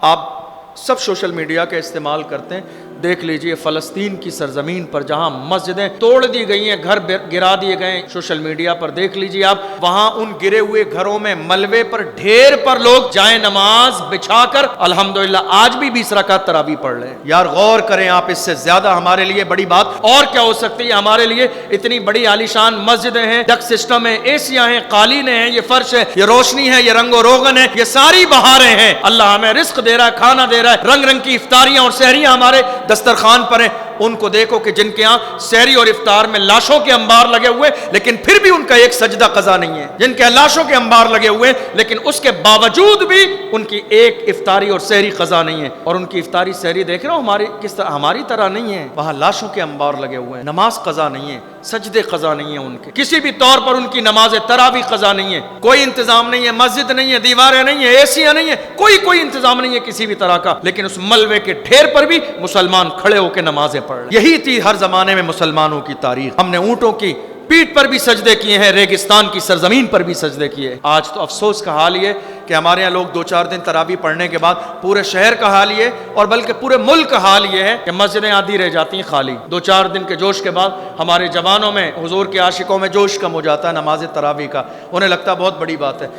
آپ سب social media کا استعمال کرتے ہیں، دیکھ لیجئے فلسطین کی سرزمین پر جہاں مسجدیں توڑ دی گئی ہیں، گھر گرا دیے گئے ہیں، سوشل میڈیا پر دیکھ لیجئے آپ، وہاں ان گرے ہوئے گھروں میں ملبے پر ڈھیر پر لوگ جائے نماز بچھا کر الحمدللہ آج بھی 20 رکعت تراویح پڑھ رہے ہیں۔ یار غور کریں آپ، اس سے زیادہ ہمارے لیے بڑی بات اور کیا ہو سکتی ہے؟ ہمارے لیے اتنی بڑی عالیشان مسجدیں ہیں، ڈک سسٹم ہے، ایسیاں ہیں، قالینیں ہیں، یہ فرش ہے، یہ روشنی ہے، یہ رنگ و روغن ہے، یہ ساری بہاریں ہیں۔ اللہ ہمیں رزق دے رہا ہے، کھانا دے رہا ہے، رنگ رنگ کی افطاریاں اور سحریاں ہمارے دسترخوان پر ہیں۔ ان کو دیکھو کہ جن کے ہاں سحری اور افطار میں لاشوں کے انبار لگے ہوئے، لیکن پھر بھی ان کا ایک سجدہ قضا نہیں ہے۔ جن کے لاشوں کے انبار لگے ہوئے، لیکن اس کے باوجود بھی ان کی ایک افطاری اور سحری قضا نہیں ہے۔ اور ان کی افطاری سحری دیکھ رہے ہو ہماری کس طرح، ہماری طرح نہیں ہے، وہاں لاشوں کے انبار لگے ہوئے ہیں، نماز قضا نہیں ہے، سجدے قضا نہیں ہیں ان کے، کسی بھی طور پر ان کی نماز تراویح قضا نہیں ہے، کوئی انتظام نہیں ہے، مسجد نہیں ہے، دیواریں نہیں ہیں، ایسیاں نہیں ہیں، کوئی انتظام نہیں ہے کسی بھی طرح کا، لیکن اس ملبے کے ڈھیر پر بھی مسلمان کھڑے ہو کے نمازیں پڑھ رہے ہیں۔ یہی تھی ہر زمانے میں مسلمانوں کی تاریخ۔ ہم نے اونٹوں کی پیٹھ پر بھی سجدے کیے ہیں، ریگستان کی سرزمین پر بھی سجدے کیے۔ آج تو افسوس کا حال یہ کہ ہمارے یہاں لوگ 2-4 دن تراویح پڑھنے کے بعد پورے شہر کا حال یہ اور بلکہ پورے ملک کا حال یہ ہے کہ مسجدیں آدھی رہ جاتی ہیں خالی۔ 2-4 دن کے جوش کے بعد ہمارے جوانوں میں، حضور کے عاشقوں میں جوش کم ہو جاتا ہے نماز تراویح کا، انہیں لگتا ہے بہت بڑی بات ہے۔